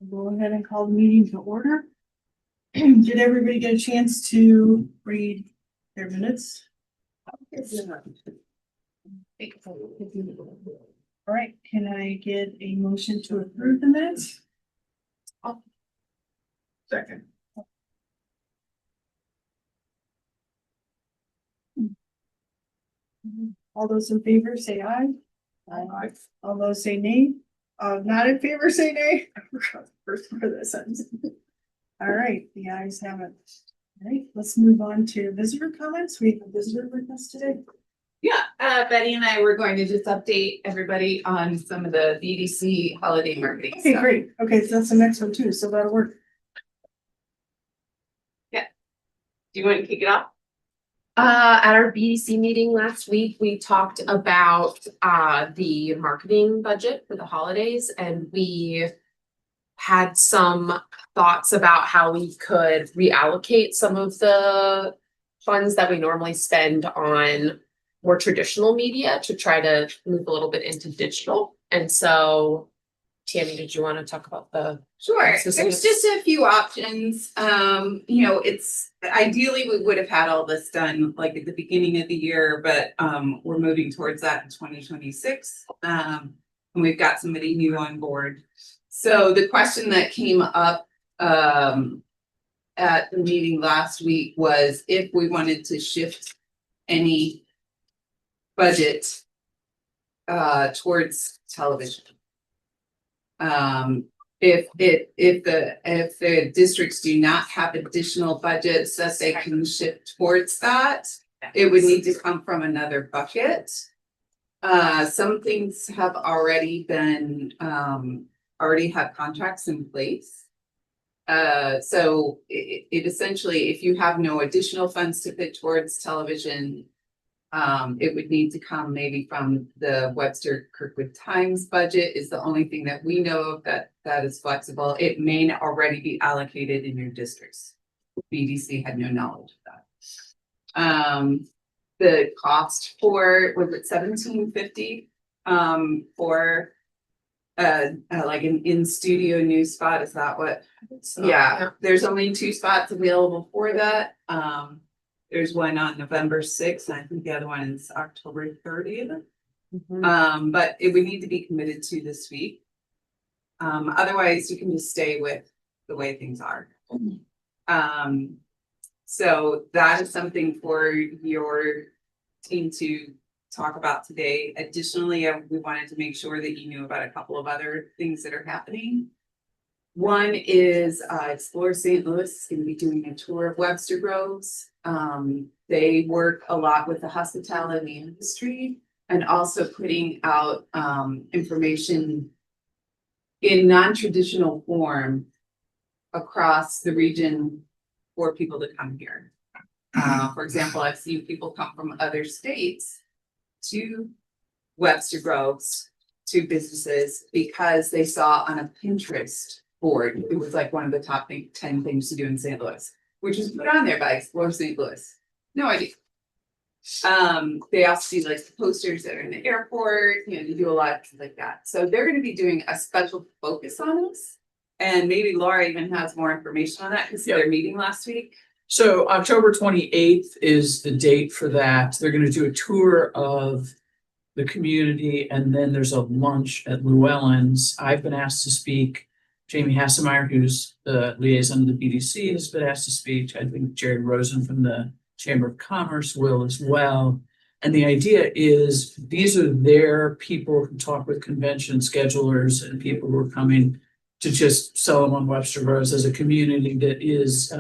Go ahead and call the meeting to order. Did everybody get a chance to read their minutes? All right, can I get a motion to approve the minutes? Second. All those in favor say aye. Aye. All those say nay. Not in favor say nay. I forgot the first part of that sentence. All right, the ayes have it. All right, let's move on to visitor comments. We have a visitor with us today. Yeah, Betty and I were going to just update everybody on some of the BDC holiday marketing Okay, stuff. great. Okay, so that's the next one too, so that'll work. Do you want to kick it off? At our BDC meeting last week, we talked about the marketing budget for the holidays, and we had some thoughts about how we could reallocate some of the funds that we normally spend on more traditional media to try to move a little bit into digital. And so, Tammy, did you want to talk about the Sure, specifics? there's just a few options. It's ideally we would have had all this done like at the beginning of the year, but we're moving towards that in 2026. And we've got somebody new on board. So the question that came up at the meeting last week was if we wanted to shift any budget towards television. If the districts do not have additional budgets that they can shift towards that, it would need to come from another bucket. Some things have already been already have contracts in place. So it essentially, if you have no additional funds to put towards television, it would need to come maybe from the Webster Kirkwood Times budget is the only thing that we know of that is flexible. It may already be allocated in your districts. BDC had no knowledge of that. The cost for, was it $17.50 for like an in-studio news spot? Is that what? Yeah, there's only 2 spots available for that. There's one on November 6th, and I think the other one is October 30th. But it would need to be committed to this week. Otherwise, you can just stay with the way things are. So that is something for your team to talk about today. Additionally, we wanted to make sure that you knew about a couple of other things that are happening. One is Explore St. Louis is going to be doing a tour of Webster Groves. They work a lot with the hospitality industry and also putting out information in non-traditional form across the region for people to come here. For example, I've seen people come from other states to Webster Groves, to businesses, because they saw on a Pinterest board, it was like one of the top 10 things to do in St. Louis, which was put on there by Explore St. Louis. No idea. They also see like the posters that are in the airport, they do a lot of things like that. So they're going to be doing a special focus on this. And maybe Laura even has more information on that because they're meeting last week. So October 28th is the date for that. They're going to do a tour of the community, and then there's a lunch at Llewellyn's. I've been asked to speak. Jamie Hassemeyer, who's the liaison of the BDC, has been asked to speak. I think Jerry Rosen from the Chamber of Commerce will as well. And the idea is these are their people who talk with convention schedulers and people who are coming to just sell them on Webster Groves as a community that is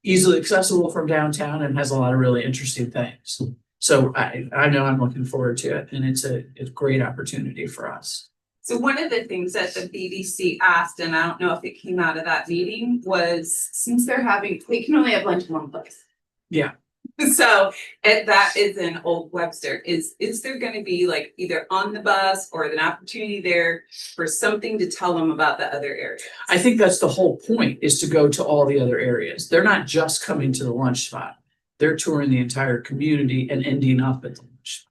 easily accessible from downtown and has a lot of really interesting things. So I know I'm looking forward to it, and it's a great opportunity for us. So one of the things that the BDC asked, and I don't know if it came out of that meeting, was since they can only have lunch in one place. Yeah. So that is in Old Webster. Is there going to be like either on the bus or an opportunity there for something to tell them about the other areas? I think that's the whole point, is to go to all the other areas. They're not just coming to the lunch spot. They're touring the entire community and ending up at the lunch.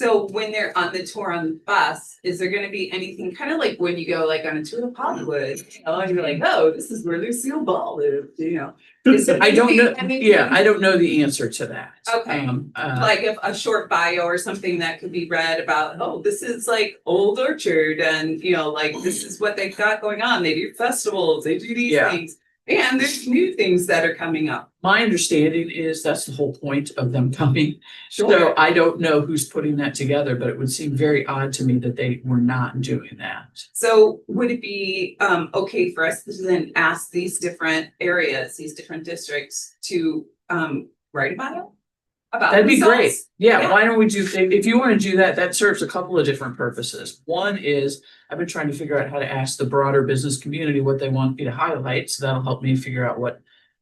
So when they're on the tour on the bus, is there gonna be anything kind of like when you go like on a tour of Hollywood, and you're like, oh, this is where Lucille Ball lived, Is there I don't know, anything- yeah, I don't know the answer to that. Okay. Uh, Like if a short bio or something that could be read about, oh, this is like Old Orchard and, like this is what they've got going on. They do festivals, they do these Yeah. things. And there's new things that are coming up. my understanding is that's the whole point of them coming. So Sure. I don't know who's putting that together, but it would seem very odd to me that they were not doing that. So would it be okay for us to then ask these different areas, these different districts to write about it? About That'd be great. themselves? Yeah, Yeah. why don't we do, if you want to do that, that serves a couple of different purposes. One is, I've been trying to figure out how to ask the broader business community what they want me to highlight, so that'll help me figure out what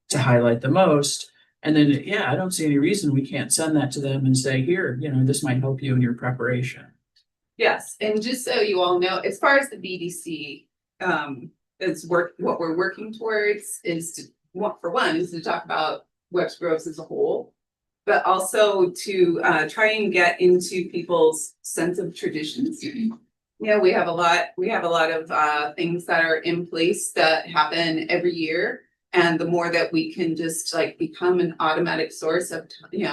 to highlight the most. And then, yeah, I don't see any reason we can't send that to them and say, here, this might help you in your preparation. Yes, and just so you all know, as far as the BDC, what we're working towards is to talk about Webster Groves as a whole. But also to try and get into people's sense of traditions. We have a lot of things that are in place that happen every year. And the more that we can just like become an automatic source of,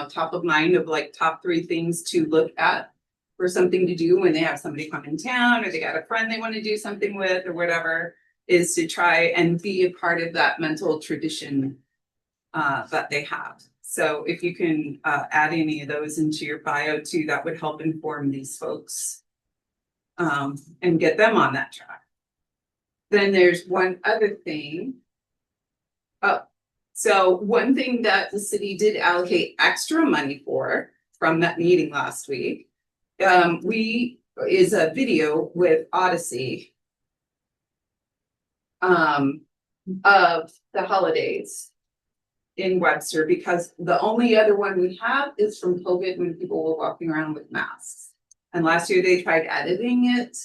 top of mind of like top 3 things to look at for something to do when they have somebody come in town or they got a friend they want to do something with or whatever, is to try and be a part of that mental tradition that they have. So if you can add any of those into your bio too, that would help inform these folks and get them on that track. Then there's one other thing. So one thing that the city did allocate extra money for from that meeting last week, is a video with Odyssey of the holidays in Webster, because the only other one we have is from COVID when people were walking around with masks. And last year they tried editing it,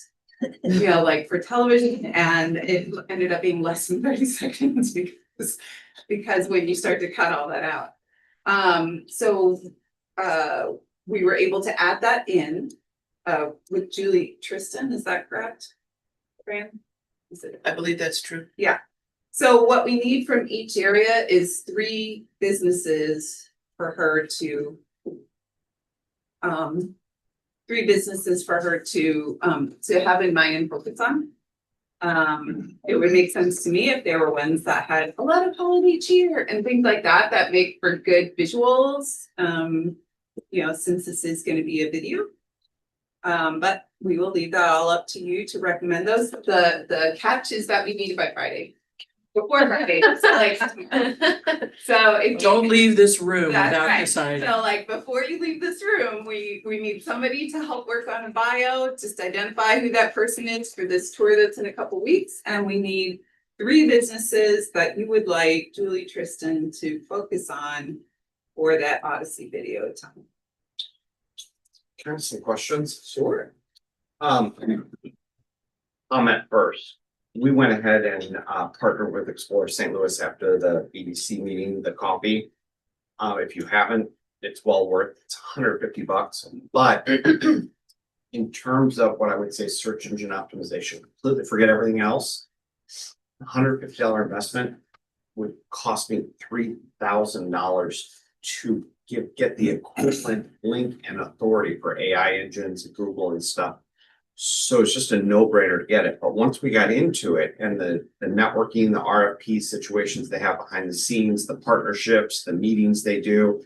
like for television, and it ended up being less than 30 seconds because when you start to cut all that out. So we were able to add that in with Julie Tristan, is that correct? Fran? I believe that's true. Yeah. So what we need from each area is 3 businesses for her to have in mind and focus on. It would make sense to me if there were ones that had a lot of holiday cheer and things like that make for good visuals. Since this is going to be a video. But we will leave that all up to you to recommend those. The catch is that we need it by Friday. Before Friday. So if Don't leave this room That's without right. deciding. So like before you leave this room, we need somebody to help work on a bio, just identify who that person is for this tour that's in a couple weeks. And we need 3 businesses that you would like Julie Tristan to focus on for that Odyssey video time. Can I ask some questions? Sure. Comment first. We went ahead and partnered with Explore St. Louis after the BDC meeting, the coffee. If you haven't, it's well worth, it's $150. But in terms of what I would say search engine optimization, completely forget everything else. $150 investment would cost me $3,000 to get the equivalent link and authority for AI engines, Google and stuff. So it's just a no-brainer to get it. But once we got into it and the networking, the RFP situations they have behind the scenes, the partnerships, the meetings they do,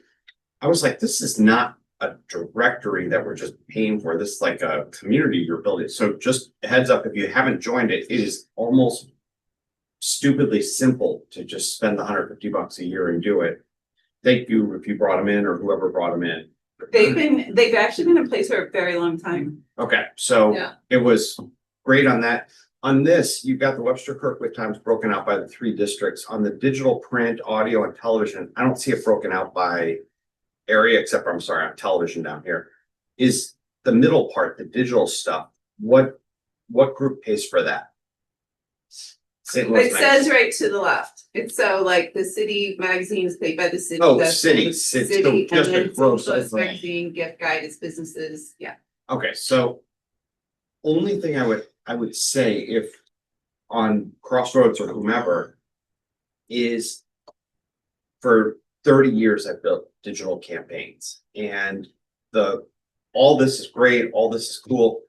I was like, this is not a directory that we're just paying for. This is like a community you're building. So just a heads up, if you haven't joined it, it is almost stupidly simple to just spend the $150 a year and do it. Thank you if you brought them in or whoever brought them in. They've actually been in place for a very long time. Okay, so Yeah. it was great on that. On this, you've got the Webster Kirkwood Times broken out by the 3 districts. On the digital, print, audio, and television, I don't see it broken out by area, except I'm sorry, on television down here. Is the middle part, the digital stuff, what group pays for that? St. Louis It Magazine. says right to the left. It's so like the city magazine is paid by the city. Oh, that's city, the it's city, the and then district gross St. Louis overall. magazine gift guide is businesses, yeah. Okay, so only thing I would say if on Crossroads or whomever is for 30 years I've built digital campaigns and all this is great, all this is cool.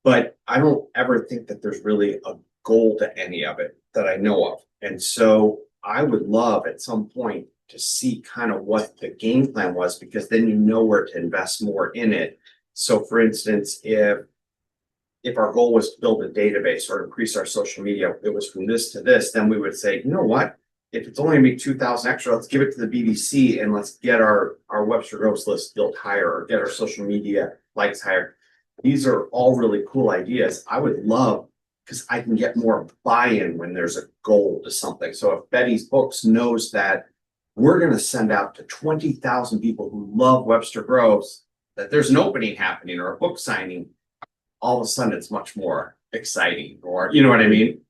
But I don't ever think that there's really a goal to any of it that I know of. And so I would love at some point to see kind of what the game plan was, because then you know where to invest more in it. So for instance, if our goal was to build a database or increase our social media, it was from this to this, then we would say, you know what? If it's only gonna be 2,000 extra, let's give it to the BBC and let's get our Webster Groves list built higher or get our social media likes higher. These are all really cool ideas. I would love, because I can get more buy-in when there's a goal to something. So if Betty's Books knows that we're gonna send out to 20,000 people who love Webster Groves, that there's an opening happening or a book signing, all of a sudden it's much more exciting, or you know what I mean?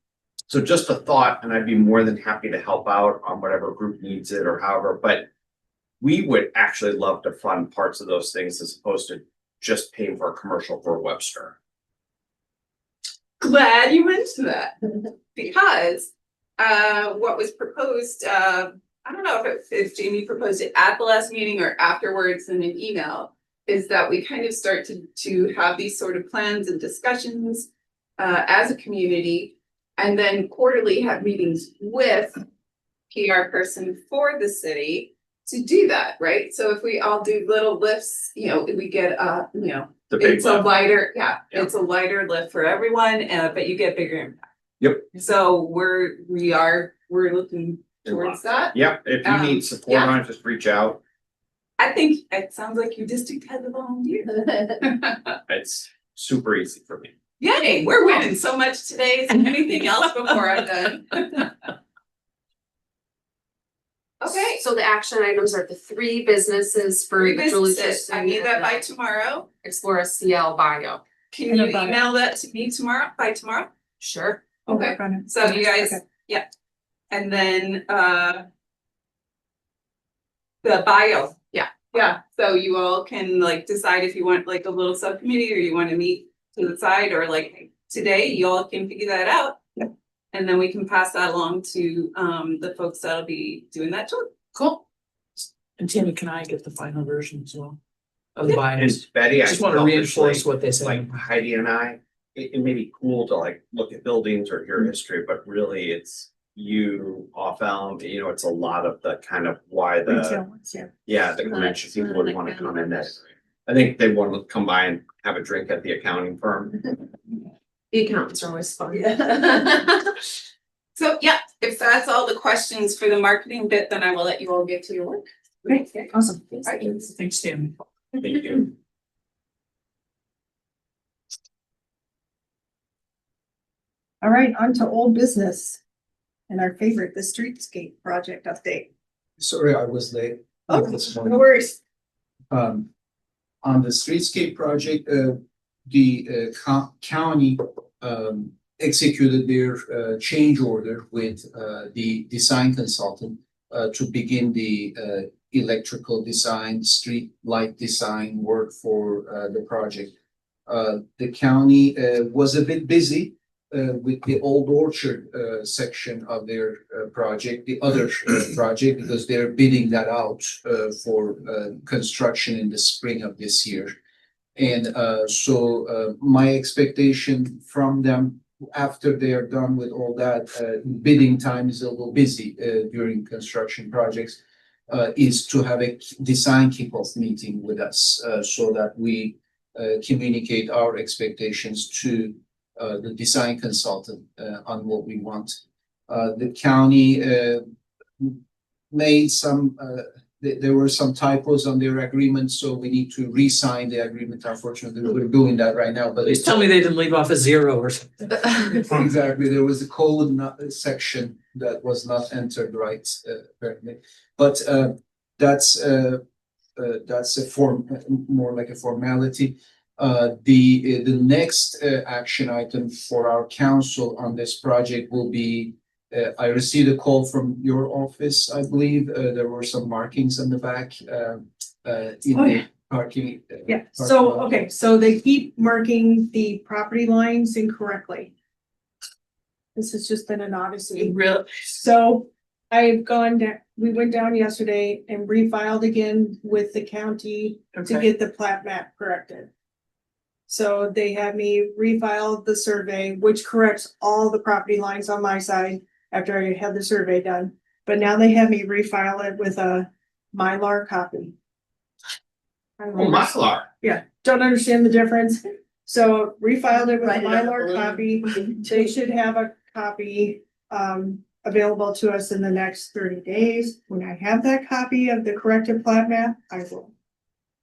So just a thought, and I'd be more than happy to help out on whatever group needs it or however, but we would actually love to fund parts of those things as opposed to just paying for a commercial for Webster. Glad you mentioned that, because what was proposed, I don't know if Jamie proposed it at the last meeting or afterwards in an email, is that we kind of start to have these sort of plans and discussions as a community, and then quarterly have meetings with PR person for the city to do that, right? So if we all do little lifts, we get The big it's a level. lighter, Yeah. it's a lighter lift for everyone, but you get bigger impact. Yep. So we're looking towards that. Yep, if you need support yeah. on it, just reach out. I think it sounds like your district has a volunteer. It's super easy for me. Yay, we're winning so much today. Is there anything else before I'm done? Okay. So the action items are the 3 businesses for Julie Revisit it. I need that by tomorrow. Explore a CL bio. Can And you a bio. email that to me by tomorrow? Sure. We'll Okay. work on it. So you guys, Okay. yeah. And then the bio. Yeah, so you all can like decide if you want like a little subcommittee or you want to meet to the side, or like today, you all can figure that out. Yep. And then we can pass that along to the folks that'll be doing that too. Cool. And Tammy, can I get the final version as well? Of the And bios? Betty, I Just want to reinforce selfishly, what they said. like Heidi and I, it may be cool to like look at buildings or hear history, but really it's you off Elm, it's a lot of the kind of why Retail ones, yeah. the convention people would want to come in that. I think they want to come by and have a drink at the accounting firm. The accountants are always fun. So yeah, if that's all the questions for the marketing bit, then I will let you all get to your work. Great, awesome. Thanks, Tammy. Thank you. All right, on to old business. And our favorite, the streetscape project update. Sorry, I was late. Oh, This no morning. worries. On the streetscape project, the county executed their change order with the design consultant to begin the electrical design, street light design work for the project. The county was a bit busy with the Old Orchard section of their project, the other project, because they're bidding that out for construction in the spring of this year. And so my expectation from them, after they are done with all that, bidding time is a little busy during construction projects, is to have a design kickoff meeting with us so that we communicate our expectations to the design consultant on what we want. The county made some, there were some typos on their agreement, so we need to re-sign the agreement. Unfortunately, we're doing that right now, but Please tell me they didn't leave off a 0 or something. exactly, there was a code section that was not entered right, apparently. But that's a form, more like a formality. The next action item for our council on this project will be, I received a call from your office, I believe, there were some markings on the back, in Oh, the yeah. parking. Yeah, parking so, lot. okay, so they keep marking the property lines incorrectly. This has just been an odyssey. Really? So I've gone down, we went down yesterday and refiled again with the county to Okay. get the plat map corrected. So they had me refile the survey, which corrects all the property lines on my side after I had the survey done. But now they have me refile it with a Mylar copy. Oh, Mylar. Yeah, don't understand the difference. So refiled it with a Write it on a Mylar balloon. copy. They should have a copy available to us in the next 30 days. When I have that copy of the corrected plat map, I will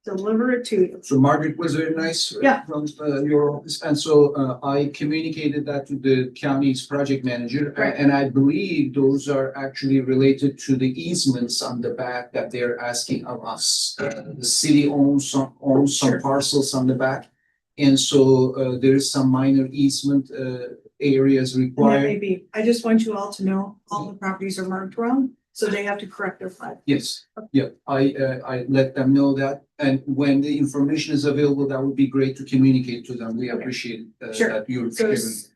deliver it to you. So Margaret was very nice. Yeah. From your office, and so I communicated that to the county's project manager. Right. And I believe those are actually related to the easements on the back that they're asking of us. The city owns some Sure. parcels on the back. And so there is some minor easement areas And that required. may be, I just want you all to know, all the properties are marked wrong, so they have to correct their plat. Yes, yeah, I let them know that, and when the information is available, that would be great to communicate to them. We Okay. appreciate Sure. that you're. So as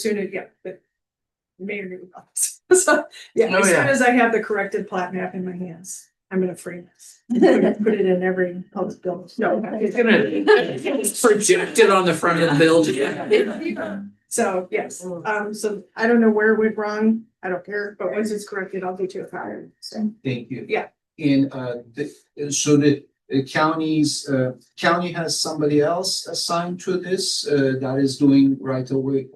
soon as, yeah, but may or may not. So, yeah, Oh, as soon yeah. as I have the corrected plat map in my hands, I'm gonna frame this. Put it in every public building. No, It's gonna project it on the front of the building. so, yes, so I don't know where it went wrong. I don't care, but once it's corrected, I'll get you a copy. So, Thank you. Yeah. And so the county has somebody else assigned to this that is doing right away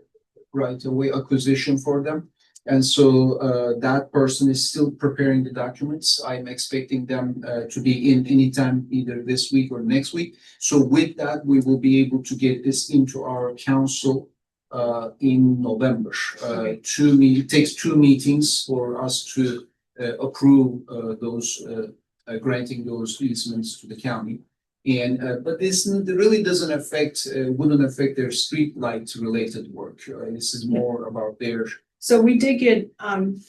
acquisition for them. And so that person is still preparing the documents. I'm expecting them to be in anytime, either this week or next week. So with that, we will be able to get this into our council in November. Okay. It takes 2 meetings for us to approve those granting those easements to the county. And but this really doesn't affect, wouldn't affect their street light related work. This is more about their. So we did get, on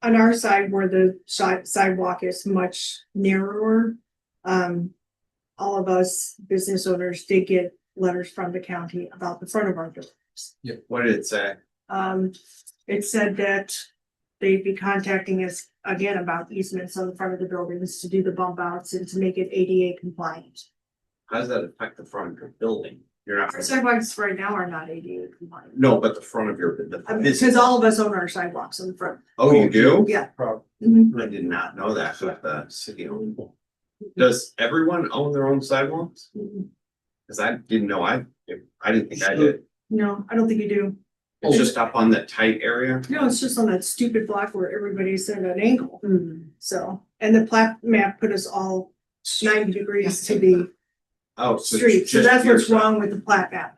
our side where the sidewalk is much narrower. All of us business owners did get letters from the county about the front of our buildings. What did it say? It said that they'd be contacting us again about easements on the front of the buildings to do the bump outs and to make it ADA compliant. How does that affect the front of your building? You're not. Our sidewalks right now are not ADA compliant. No, but the front of your, the Because all of us own our sidewalks in the front. Oh, you do? Yeah. Problem. Mhm. I did not know that, but the city owned. Does everyone own their own sidewalks? Mhm. Cause I didn't know, I didn't think I did. No, I don't think you do. It's just up on that tight area. No, it's just on that stupid block where everybody's at an angle. Hmm. So, and the plat map put us all 90 degrees to the Oh, so street. So just that's your what's side. wrong with the plat map.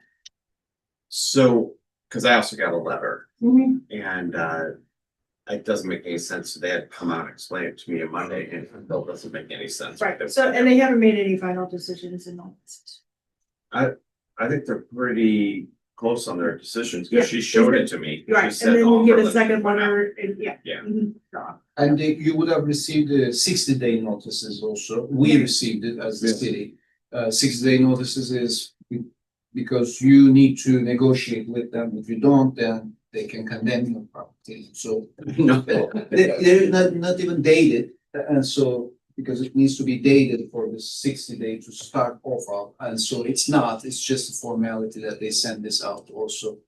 So, cause I also got a letter Mhm. and, it doesn't make any sense. They had to come out and explain it to me on Monday and it still doesn't make any sense. Right. So, and they haven't made any final decisions in all this. I think they're pretty close on their decisions, Yeah, cause she showed it to me. She Right. And said then all you get her a lists second went out. letter and yeah. Yeah. Mhm. So, And you would have received the 60-day notices also. We received it as the Yeah. city. 60-day notices is because you need to negotiate with them. If you don't, then they can condemn your property. So No. they're not even dated. And so, because it needs to be dated for the 60-day to start off of. And so it's not, it's just a formality that they send this out also.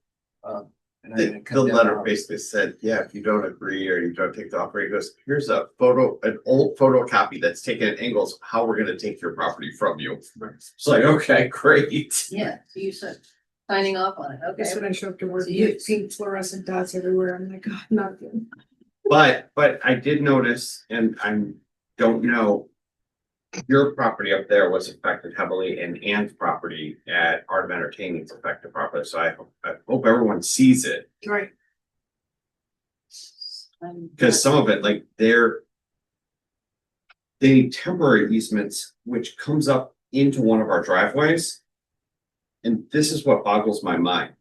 And I'm gonna The cut that letter out. basically said, yeah, if you don't agree or you don't take the offer, it goes, here's an old photocopy that's taken at angles, how we're gonna take your property from you. It's like, okay, great. Yeah, so you said signing off on it, okay. That's when I show up to work, So you- pink fluorescent dots everywhere. I'm like, God, not good. But I did notice, and don't know. Your property up there was affected heavily and Ann's property at Art of Entertaining is affected properly, so I hope everyone sees it. Right. Cause some of it, like they need temporary easements, which comes up into one of our driveways. And this is what boggles my mind.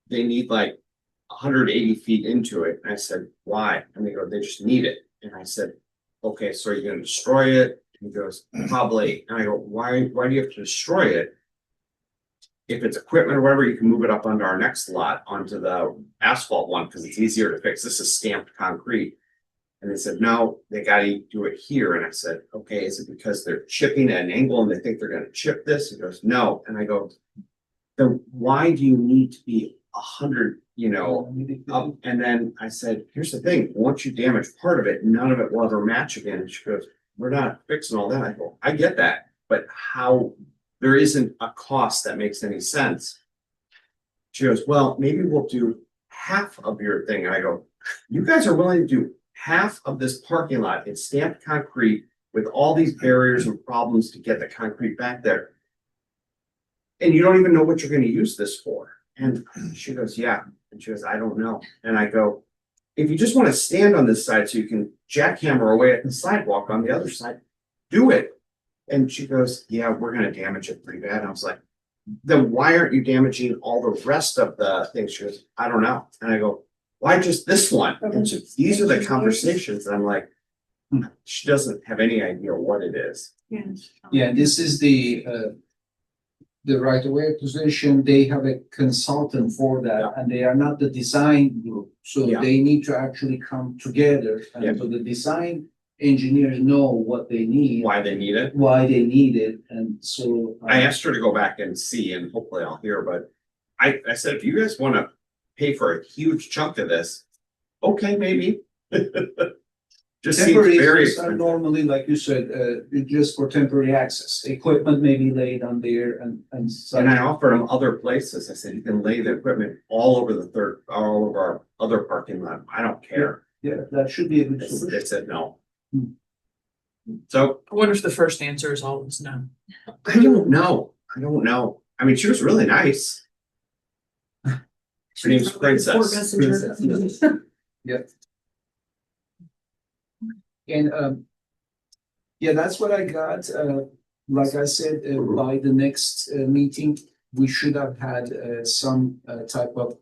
They need like 180 feet into it. And I said, why? And they go, they just need it. And I said, okay, so are you gonna destroy it? And he goes, probably. And I go, why do you have to destroy it? If it's equipment or whatever, you can move it up onto our next lot, onto the asphalt one, because it's easier to fix. This is stamped concrete. And they said, no, they gotta do it here. And I said, okay, is it because they're chipping at an angle and they think they're gonna chip this? He goes, no. And I go, then why do you need to be 100, up? And then I said, here's the thing, once you damage part of it, none of it will ever match again. And she goes, we're not fixing all that. I go, I get that, but how, there isn't a cost that makes any sense. She goes, well, maybe we'll do half of your thing. And I go, you guys are willing to do half of this parking lot in stamped concrete with all these barriers and problems to get the concrete back there. And you don't even know what you're gonna use this for. And she goes, yeah. And she goes, I don't know. And I go, if you just wanna stand on this side so you can jackhammer away at the sidewalk on the other side, do it. And she goes, yeah, we're gonna damage it pretty bad. And I was like, then why aren't you damaging all the rest of the things? She goes, I don't know. And I go, why just this one? And so these are the conversations that I'm like, she doesn't have any idea what it is. Yeah, this is the right of way position. They have a consultant for that, and they are not the design group. So Yeah. they need to actually come together. Yeah. And so the design engineers know what they need, Why they need it. why they need it, and so. I asked her to go back and see, and hopefully I'll hear, but I said, if you guys wanna pay for a huge chunk of this, okay, maybe. Just seems Temporary very access are expensive. normally, like you said, just for temporary access. Equipment may be laid on there and such. And I offered them other places. I said, you can lay the equipment all over all over our other parking lot. I don't care. Yeah, that should be a good They solution. said no. Hmm. So I wonder if the first answer is always no. I don't know. I don't know. I mean, she was really nice. Her name's Princess. Princess, And yeah, that's what I got. Like I said, by the next meeting, we should have had some type of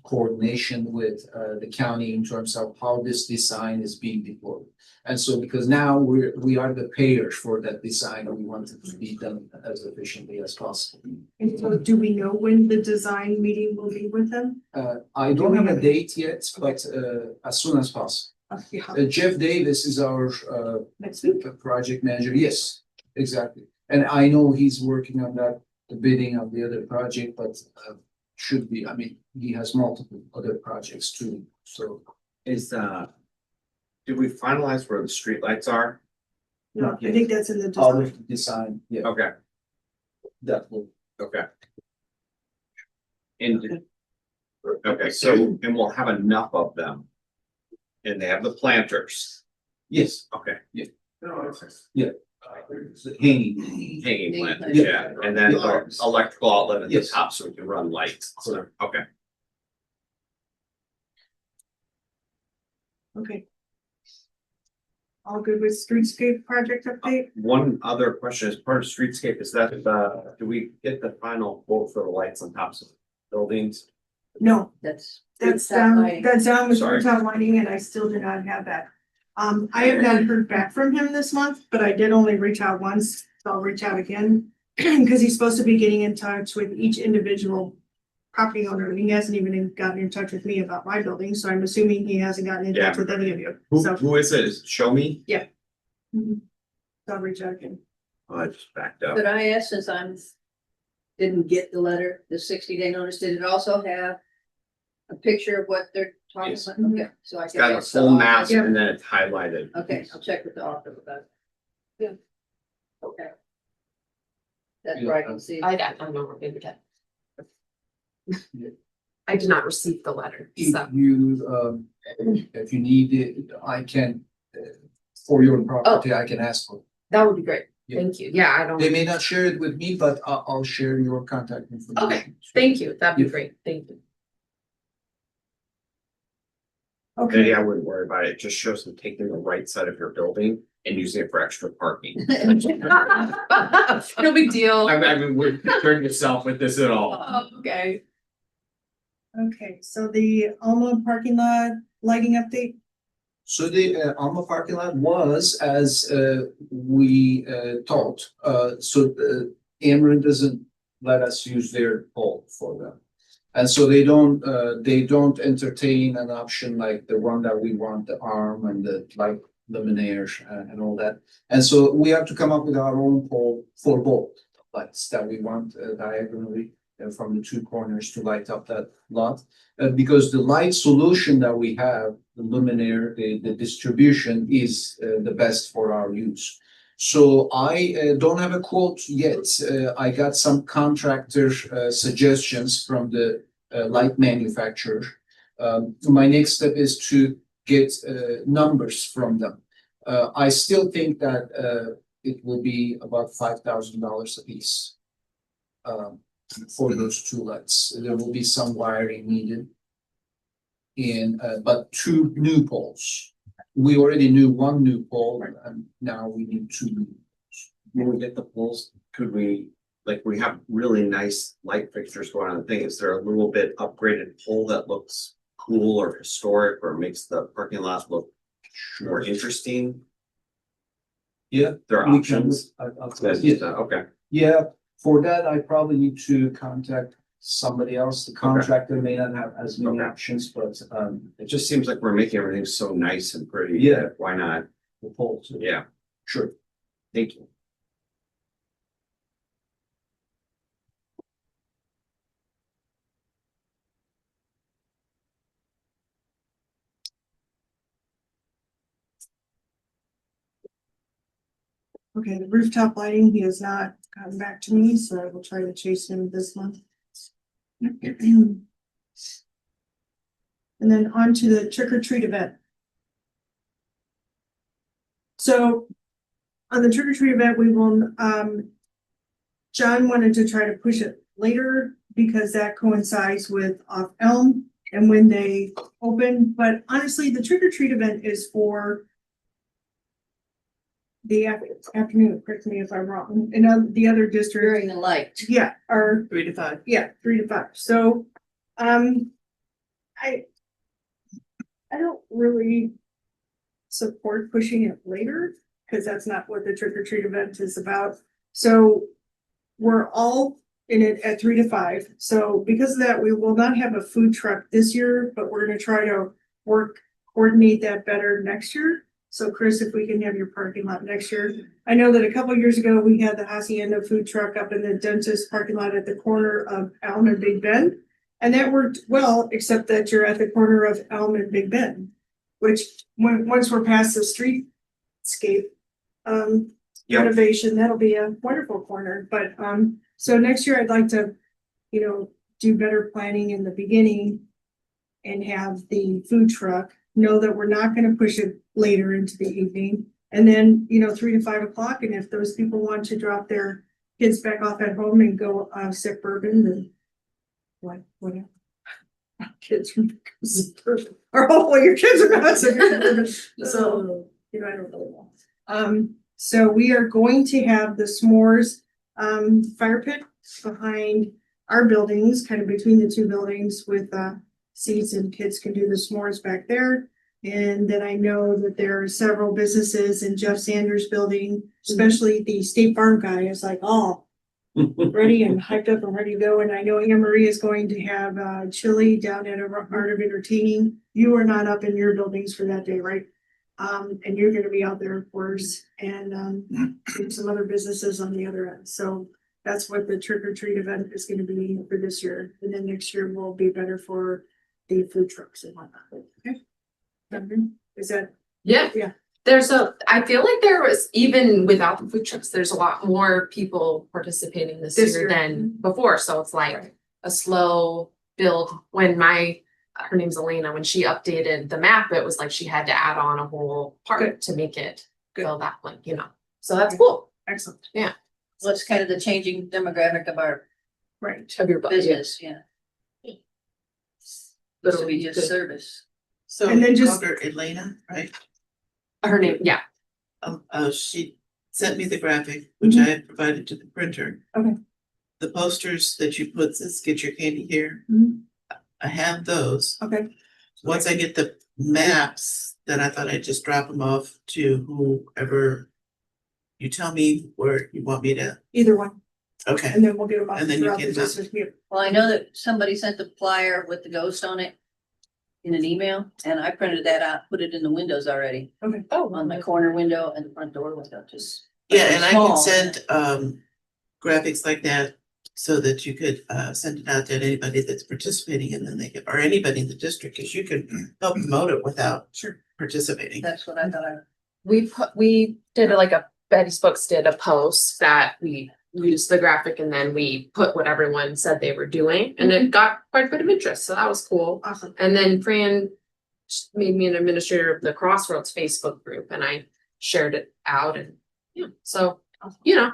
coordination with the county in terms of how this design is being deployed. And so because now we are the payers for that design, we want it to be done as efficiently as possible. And so do we know when the design meeting will be with them? I don't have a date yet, but as soon as possible. Yeah, Jeff Davis is our next week. project manager. Yes, exactly. And I know he's working on that, the bidding of the other project, but should be, I mean, he has multiple other projects too, so. Did we finalize where the streetlights are? No, I think that's in the All design. of the design, yeah, Okay, that will. okay. And, okay, so, and we'll have enough of them. And they have the planters. Yes, Okay. hanging. Hanging planters, Yeah. yeah, and then Yeah. electrical outlet at the Yes. top so we can run lights. So, okay. Okay. All good with streetscape project update? One other question, as part of streetscape, is that, do we get the final quote for the lights on tops of buildings? No, That's. that's down with Sorry. rooftop lighting and I still do not have that. I have not heard back from him this month, but I did only reach out once, so I'll reach out again. Cause he's supposed to be getting in touch with each individual property owner. He hasn't even gotten in touch with me about my building, so I'm assuming he hasn't gotten in touch Yeah. with any of you. Who, So who is it? Is it Show Me? mhm. I'll reach out again. Oh, I just backed up. But I asked, since didn't get the letter, the 60-day notice, did it also have a picture of what they're talking Yes. about? Okay, so I It's can. got a ask the full office. map and then it's highlighted. Okay, I'll check with the office about it. Yeah. Okay. That's Yeah. where I can see. I don't know what we get. Yeah. I did not receive the letter, so. If you need it, I can, for your property, I can ask for it. That would be great. Yeah. Thank you. Yeah, I don't. They may not share it with me, but I'll share your contact information. Okay, thank you. That'd be Yeah. great. Thank you. Okay, Yeah, I wouldn't worry about it. It just shows them taking the right side of your building and using it for extra parking. No big deal. I mean, we're concerned yourself with this at all. Oh, okay. Okay, so the Alma parking lot lighting update, So the Alma parking lot was as we thought. So Ameren doesn't let us use their pole for them. And so they don't entertain an option like the one that we want, the arm and the light luminaire and all that. And so we have to come up with our own pole for both lights that we want diagonally from the two corners to light up that lot. Because the light solution that we have, the luminaire, the distribution is the best for our use. So I don't have a quote yet. I got some contractor suggestions from the light manufacturer. My next step is to get numbers from them. I still think that it will be about $5,000 a piece for those two lights. There will be some wiring needed. But two new poles. We already knew one new pole and now we need two new poles. When we get the poles, could we, like, we have really nice light fixtures going on the thing. Is there a little bit upgraded pole that looks cool or historic or makes the parking lot look more interesting? Yeah. There are we options. can- Okay. Yeah, for that, I probably need to contact somebody else. The contractor may not have as many Okay. options, but It just seems like we're making everything so nice and pretty. Yeah. that Why not? the poles. Yeah, Sure. thank you. okay, the rooftop lighting, he has not gotten back to me, so I will try to chase him this month. And then on to the trick or treat event. So on the trick or treat event, we will, John wanted to try to push it later because that coincides with off Elm and when they open, but honestly, the trick or treat event is for the afternoon, correct me if I'm wrong, in the other district. During the light. Yeah, or 3 to 5. yeah, 3 to 5. So, I don't really support pushing it later because that's not what the trick or treat event is about. So we're all in it at 3 to 5. So because of that, we will not have a food truck this year, but we're going to try to coordinate that better next year. So Chris, if we can have your parking lot next year. I know that a couple of years ago, we had the Hacienda food truck up in the dentist parking lot at the corner of Elm and Big Bend. And that worked well, except that you're at the corner of Elm and Big Bend, which once we're past the streetscape renovation, that'll be a wonderful corner. But so next year I'd like to, do better planning in the beginning and have the food truck know that we're not going to push it later into the evening. And then, 3 to 5 o'clock. And if those people want to drop their kids back off at home and go sip bourbon, then whatever. Kids or hopefully your kids are not sipping bourbon. So, I don't really know. So we are going to have the s'mores fire pit behind our buildings, kind of between the two buildings with seats, and kids can do the s'mores back there. And then I know that there are several businesses in Jeff Sanders' building, especially the State Farm guy is like, ready and hyped up and ready to go. And I know Anne Marie is going to have chili down at Art of Entertaining. You are not up in your buildings for that day, right? And you're gonna be out there, of course, and some other businesses on the other end. So that's what the trick or treat event is gonna be for this year. And then next year will be better for the food trucks and whatnot. Okay. Is that? Yeah. Yeah. I feel like there was, even without the food trucks, there's a lot more people participating this This year year. than before. So it's like Right. a slow build. When her name's Elena, when she updated the map, it was like she had to add on a whole part Good. to make it Good. fill that link, So that's cool. Excellent. So it's kind of the changing demographic of our Right. Of your business, yeah. This will be just service. So And then you just- called her Elena, right? Her name, yeah. She sent me the graphic, which I had provided to the printer. Okay. The posters that you put, says get your candy here. Mhm. I have those. Okay, Once I get the maps, then I thought I'd just drop them off to whoever. You tell me where you want me to, either one, okay, and then we'll get them out And then you throughout the get them out. district here. Well, I know that somebody sent the flyer with the ghost on it in an email, and I printed that out, put it in the windows already, Oh, on the corner window and the front door window, just. yeah, and I can Small. send graphics like that. So that you could send it out to anybody that's participating and then they could, or anybody in the district, cause you can help promote it without participating. That's what I thought we did like a, Betty's Books did a post that we used the graphic and then we put what everyone said they were doing and it got quite a bit of interest, so that was cool. Awesome. And then Fran made me an administrator of the Crossroads Facebook group and I shared it out and yeah, so, you know,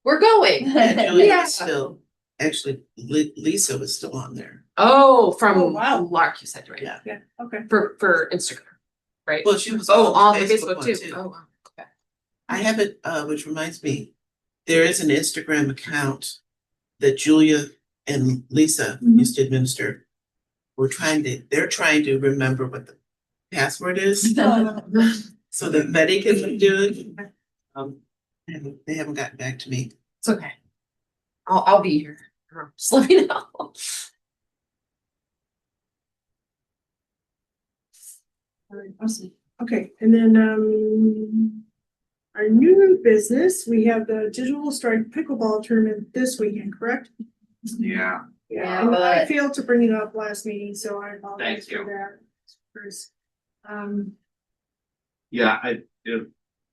we're going. And Julia Yeah. was still, actually, Lisa was still on there. Oh, from Oh, wow. Lark, you said, right? Yeah. Yeah, okay. For Instagram, right? Well, she was. Oh, on the Facebook Facebook one, too. Oh, wow. Okay. I have it, which reminds me, there is an Instagram account that Julia and Lisa Mhm. used to administer. They're trying to remember what the password is, so that Betty can do it. And they haven't gotten back to me. It's okay. I'll be here. Just let me know. All right, awesome. Okay, and then, our new business, we have the Digital Strike Pickleball Tournament this weekend, correct? Yeah. Yeah, And I but- failed to bring it up last meeting, so I apologize Thank for you. that. First, Yeah, it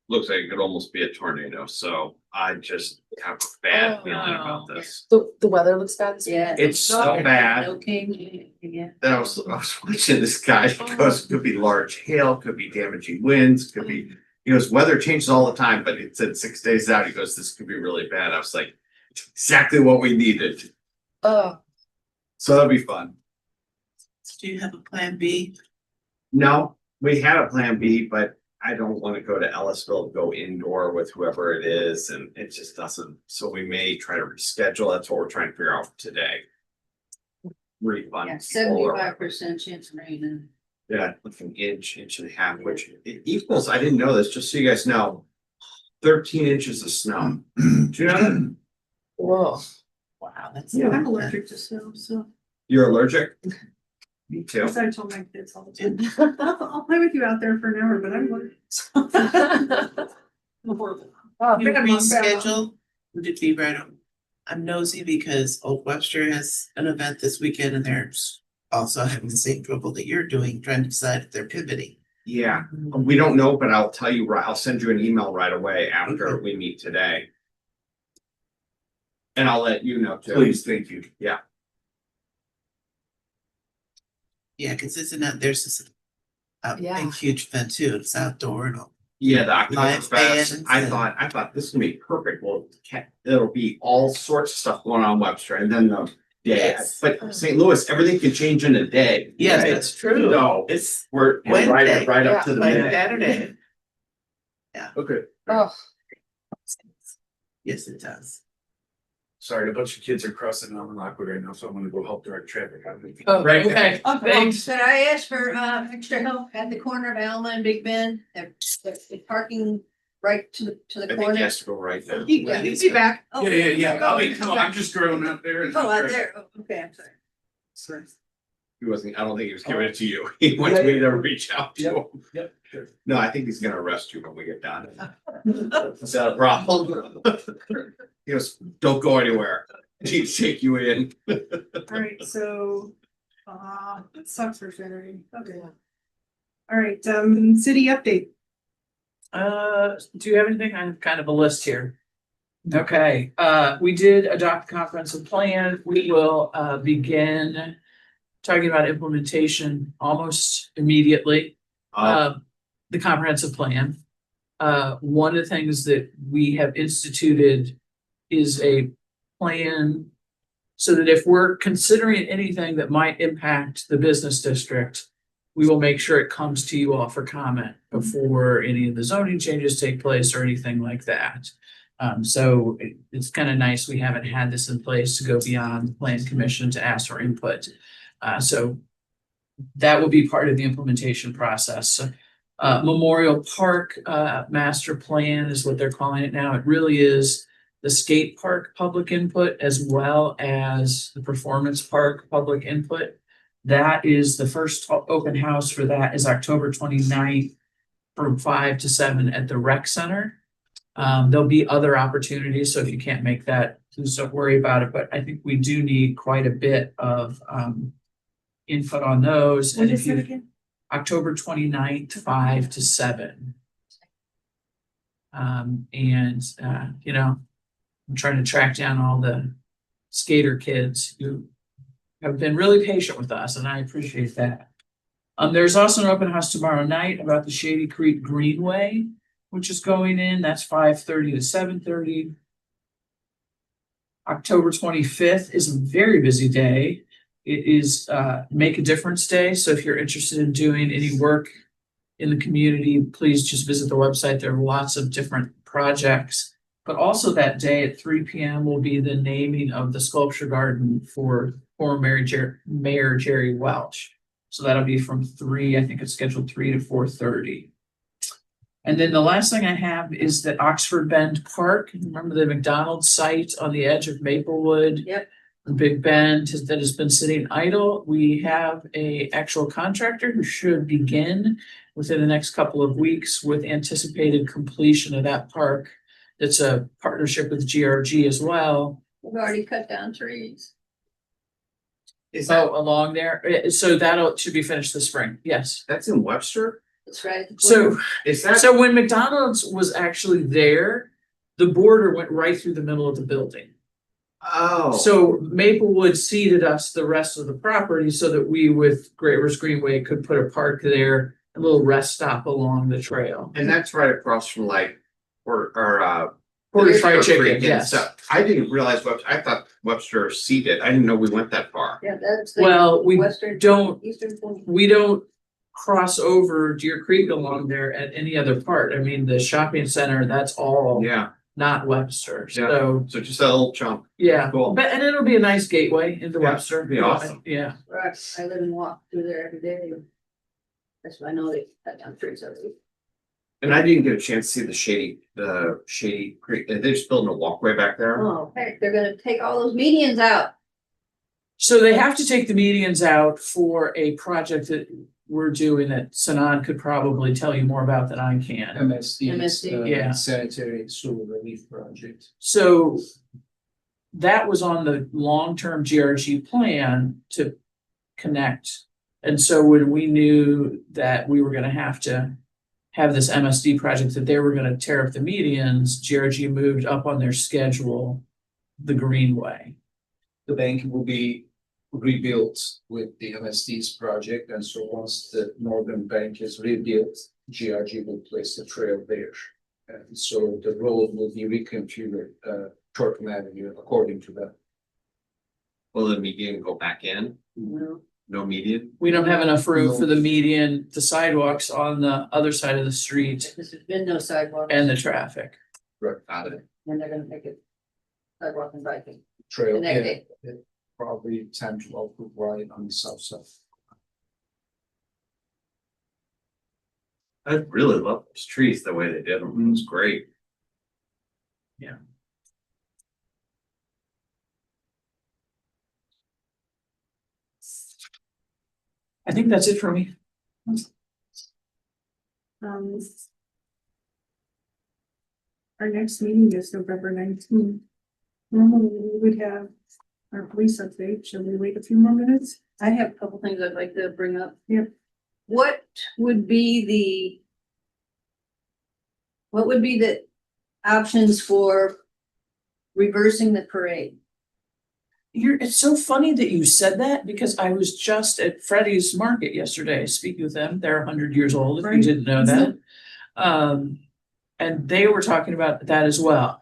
looks like it could almost be a tornado, so I just have a bad feeling about this. The weather looks bad. this Yeah. It's so bad No king, yeah. that I was watching this guy, he goes, could be large hail, could be damaging winds, could be, he goes, weather changes all the time, but it said 6 days out, he goes, this could be really bad. I was like, it's exactly what we needed. Oh, So that'll be fun. Do you have a plan B? No, we had a plan B, but I don't want to go to Ellisville, go indoor with whoever it is, and it just doesn't, so we may try to reschedule, that's what we're trying to figure out today. Refund. Yeah, people or- 75% chance of rain. Yeah, like an inch, inch and a half, which it equals, I didn't know this, just so you guys know. 13 inches of snow. Do you know that? whoa. Wow, that's. yeah, I'm allergic to snow, so You're allergic? Me too. that's what I told my kids all the time. I'll play with you out there for an hour, but I'm allergic. I'm horrible. You reschedule, would it be right on? I'm nosy because Old Webster has an event this weekend and they're also having the same trouble that you're doing, trying to decide if they're pivoting. Yeah, we don't know, but I'll tell you, I'll send you an email right away after we meet today. And I'll let you know too. Please, thank you. Yeah. Yeah, cause it's not, there's this. A Yeah. big huge event too, it's outdoor and all. Yeah, the October Live Fest, bands I and- thought this is gonna be perfect, well, it'll be all sorts of stuff going on in Webster, and then the day, Yes. but St. Louis, everything can change in a day. Yes, right? that's true. No, It's we're right, Wednesday. right up to the like minute. Saturday. Okay, Oh, Yes, it does. sorry, a bunch of kids are crossing on Rockwood right now, so I'm gonna go help direct traffic. oh, Right. okay. Thanks. Should I ask for extra help at the corner of Alma and Big Ben? The parking right to the I think he corner? has to go right now. Yeah. Be back. Oh, I'm just growing up there. Oh, out there, oh, okay, I'm sorry. Sorry. He wasn't, I don't think he was giving it to you, he wants me to reach out to him. Yep, sure. No, I think he's gonna arrest you when we get done. Is that a problem? He goes, don't go anywhere, he'd shake you in. All right, so, it sucks for Saturday, okay. All right, city update. Do you have anything? I have kind of a list here. Okay, we did adopt the comprehensive plan. We will begin talking about implementation almost immediately. The comprehensive plan. One of the things that we have instituted is a plan so that if we're considering anything that might impact the business district, we will make sure it comes to you all for comment before any of the zoning changes take place or anything like that. So it's kind of nice. We haven't had this in place to go beyond the plan commission to ask for input. So that will be part of the implementation process. Memorial Park, master plan is what they're calling it now. It really is the skate park public input as well as the performance park public input. That is the first open house for that is October 29th from 5 to 7 at the rec center. There'll be other opportunities, so if you can't make that, please don't worry about it, but I think we do need quite a bit of input on those. What And is if it you, again? October 29th, 5 to 7. You know, I'm trying to track down all the skater kids who have been really patient with us, and I appreciate that. There's also an open house tomorrow night about the Shady Creek Greenway, which is going in. That's 5:30 to 7:30. October 25th is a very busy day. It is Make a Difference Day. So if you're interested in doing any work in the community, please just visit the website. There are lots of different projects. But also that day at 3 p.m. will be the naming of the sculpture garden for former Mayor Jerry Welch. So that'll be from 3, I think it's scheduled 3 to 4:30. And then the last thing I have is that Oxford Bend Park. Remember the McDonald's site on the edge of Maplewood? Yep. Big Bend that has been sitting idle. We have a actual contractor who should begin within the next couple of weeks with anticipated completion of that park. It's a partnership with GRG as well. We've already cut down trees. Is that, Along there, so should be finished this spring, yes. that's in Webster? It's right at the So, corner. Is that? so when McDonald's was actually there, the border went right through the middle of the building. Oh. So Maplewood ceded us the rest of the property so that we with Great Rivers Greenway could put a park there, a little rest stop along the trail. And that's right across from like, or Porter's Fried Creek Chicken, and yes. stuff. I didn't realize Webster, I thought Webster seeded. I didn't know we went that far. Yeah, that's the Well, we western, don't, eastern corner. we don't cross over Deer Creek along there at any other part. I mean, the shopping center, that's all Yeah, not Webster, Yeah. so, so just that little chunk. yeah. Cool. But, and it'll be a nice gateway into Yeah, Webster. it'd be awesome. Yeah. Right, I live and walk through there every day. That's why I know they cut down trees already. And I didn't get a chance to see the Shady Creek. They're just building a walkway back there. Oh, heck, they're gonna take all those medians out. So they have to take the medians out for a project that we're doing that Sanan could probably tell you more about than I can. MSD. Yeah. Sanitary sewer relief project. So that was on the long-term GRG plan to connect. And so when we knew that we were gonna have to have this MSD project, that they were gonna tear up the medians, GRG moved up on their schedule the Greenway. The bank will be rebuilt with the MSD's project, and so once the northern bank is rebuilt, GRG will place the trail there. And so the road will be reconfigured, Torquay Avenue according to that. Will the median go back in? No median? We don't have enough room for the median, the sidewalks on the other side of the street This has been no sidewalk. and the traffic. Got it. And they're gonna make it sidewalk and biking. Trail, The next day. probably 10 to 12 foot wide on the south side. I really love those trees, the way they did them. It was great. I think that's it for me. Our next meeting is November 19th. Normally we would have our police update. Shall we wait a few more minutes? I have a couple things I'd like to bring up. Yep. What would be the options for reversing the parade? It's so funny that you said that because I was just at Freddie's Market yesterday, speaking with them. They're 100 years old, if you Right. didn't know that. And they were talking about that as well.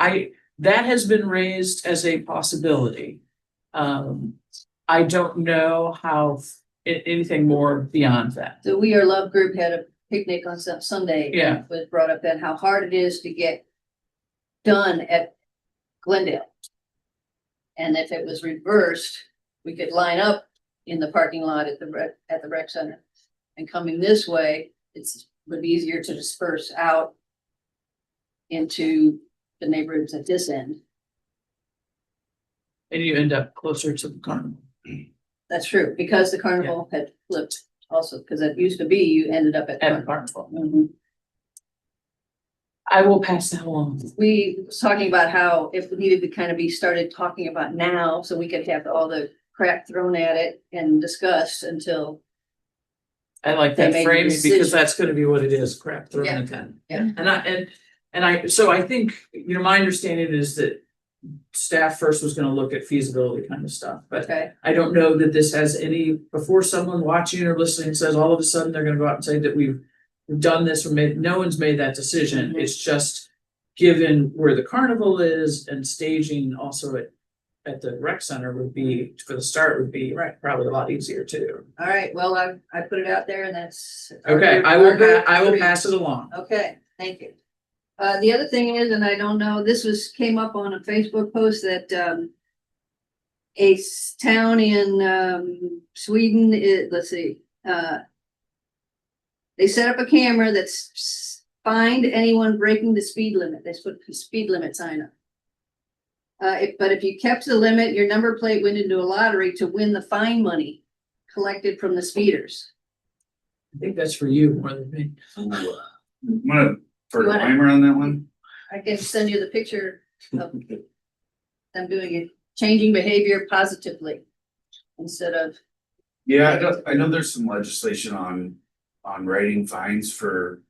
That has been raised as a possibility. I don't know how anything more beyond that. The We Are Love group had a picnic on some Sunday. and Yeah. it was brought up then how hard it is to get done at Glendale. And if it was reversed, we could line up in the parking lot at the rec center. And coming this way, would be easier to disperse out into the neighborhoods at this end. And you end up closer to the carnival. That's true, because the carnival had flipped also, because it used to be you ended up at. At the carnival. Mhm. I will pass that along. We was talking about how if we needed to kind of be started talking about now, so we could have all the crap thrown at it and discussed until. I like They that made a framing because decision. that's gonna be what it is, crap thrown Yeah. at them. Yeah. So I think, my understanding is that staff first was gonna look at feasibility kind of stuff, but Okay, I don't know that this has any, before someone watching or listening says all of a sudden they're gonna go out and say that we've done this or no one's made that decision. Mhm. It's just given where the carnival is and staging also at the rec center would be, for the start would be probably a lot easier too. all right, well, I put it out there and that's. Okay, I will pass it along. Okay, thank you. The other thing is, and I don't know, came up on a Facebook post that, town in, Sweden, let's see, they set up a camera that's fined anyone breaking the speed limit. They put a speed limit sign up. But if you kept the limit, your number plate went into a lottery to win the fine money collected from the speeders. I think that's for you more than me. wanna, for You a wanna- timer on that one? I can send you the picture of them doing it, changing behavior positively instead of, Yeah, I know there's some legislation on writing fines for,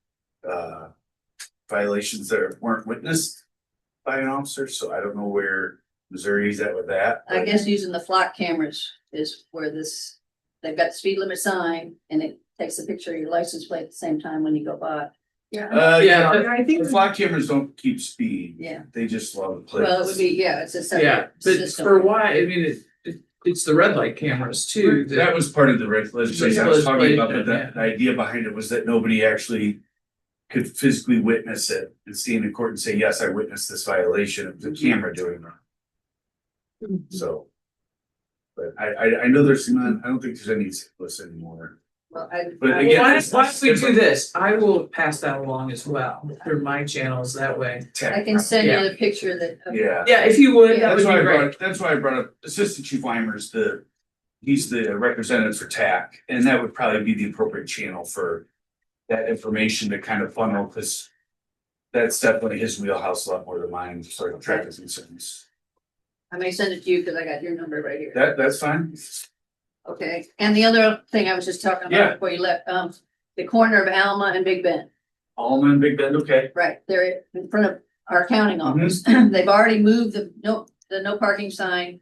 violations that weren't witnessed by an officer, so I don't know where Missouri's at with that. I guess using the flock cameras is where they've got the speed limit sign and it takes a picture of your license plate at the same time when you go by. Yeah, Yeah, I think, the flock cameras don't keep speed, Yeah, they just love the plates. well, it would be, yeah, it's a yeah, separate but system. for why, I mean, it's the red light cameras too. That was part of the legislation I was talking about, but Legislation, the idea behind it was that nobody actually could physically witness it and stand in court and say, yes, I witnessed this violation of the camera doing it. So. But I know there's none, I don't think there's any lists anymore. Well, But I- again, Why it's don't we do different. this? I will pass that along as well through my channels that way. I can send you the picture that. Yeah. Yeah, if you would, that would That's why be I great. brought, that's why I brought up Assistant Chief Weimer's he's the representative for TAC, and that would probably be the appropriate channel for that information to kind of funnel, because that's definitely his wheelhouse a lot more than mine, sort of traffic concerns. I may send it to you because I got your number right here. That's fine. Okay, and the other thing I was just talking Yeah. about before you left, the corner of Alma and Big Bend, Alma and Big Bend, okay. right, they're in front of our accounting Mm-hmm. office. They've already moved the no parking sign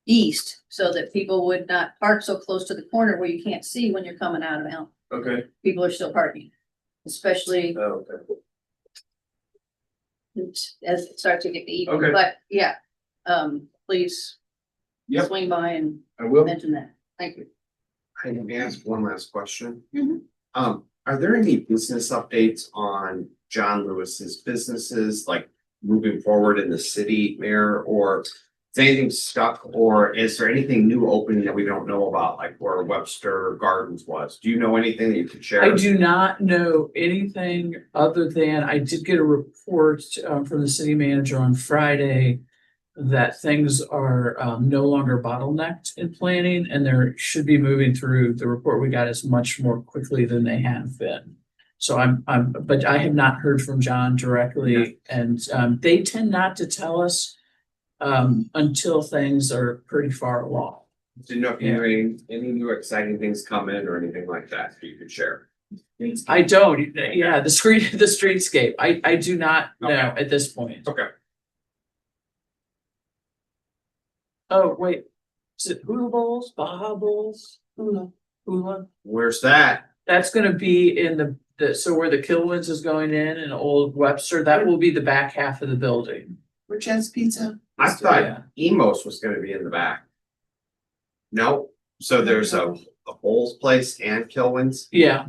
east so that people would not park so close to the corner where you can't see when you're coming out of Alma. Okay. People are still parking, especially Oh, okay. as it starts to get the evening, Okay. but yeah, please Yep. swing by and I will. mention that. Thank you. I can ask one last question. Mhm. Are there any business updates on John Lewis's businesses, like moving forward in the city, Mayor, or is anything stuck, or is there anything new opening that we don't know about, like where Webster Gardens was? Do you know anything that you could share? I do not know anything other than I did get a report from the city manager on Friday that things are no longer bottlenecked in planning and there should be moving through. The report we got is much more quickly than they have been. So but I have not heard from John directly, and they tend not to tell us until things are pretty far along. Do you know if you know any new exciting things come in or anything like that you could share? I don't, yeah, the streetscape, I do not know Okay. at this point. Okay. Oh, wait, is it Hula Bowls, Baja Bowls? Hula? Where's that? That's gonna be in so where the Kilwins is going in Old Webster, that will be the back half of the building. For Chess Pizza. I Yeah. thought Emos was gonna be in the back. No, so there's a the Holes Place and Kilwins. Yeah.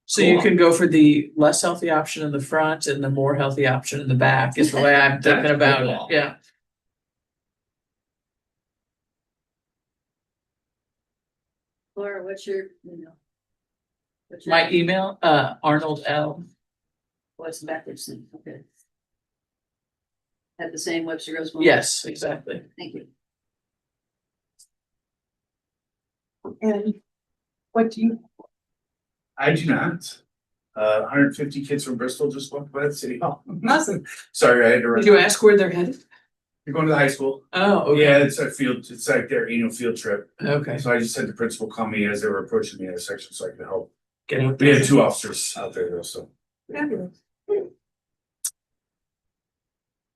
So you Cool. can go for the less healthy option in the front and the more healthy option in the back is the way I'm thinking That's about cool. it, yeah. Laura, what's your, you know? What's your- My email, Arnold L. What's the backwards thing? Okay. Have the same Webster Groves. one? Yes, exactly. Thank you. And what do you, I do not. 150 kids from Bristol just walked by the city hall. awesome, Sorry, I had to run. Did you ask where they're headed? You're going to the high school. Oh, okay, Yeah, it's a field, it's like their annual field trip. okay, So I just had the principal call me as they were approaching the intersection so I could help. get out We there. had 2 officers out there though, so. fabulous.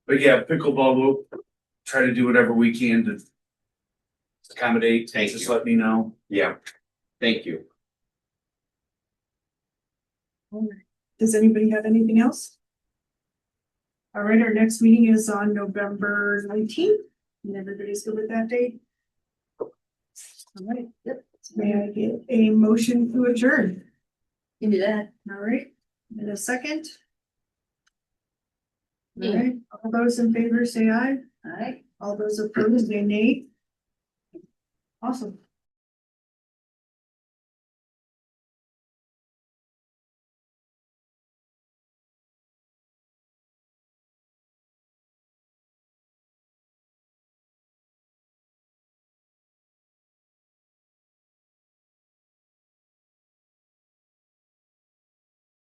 But yeah, pickleball, we'll try to do whatever we can to accommodate. Thank Just you. let me know. Yeah, thank you. Does anybody have anything else? All right, our next meeting is on November 19th, and everybody's good with that date? All right, Yep. may I get a motion to adjourn? Give me that. All right, in a second. All Yeah. right, all those in favor say aye, All right. all those opposed say nay. Awesome.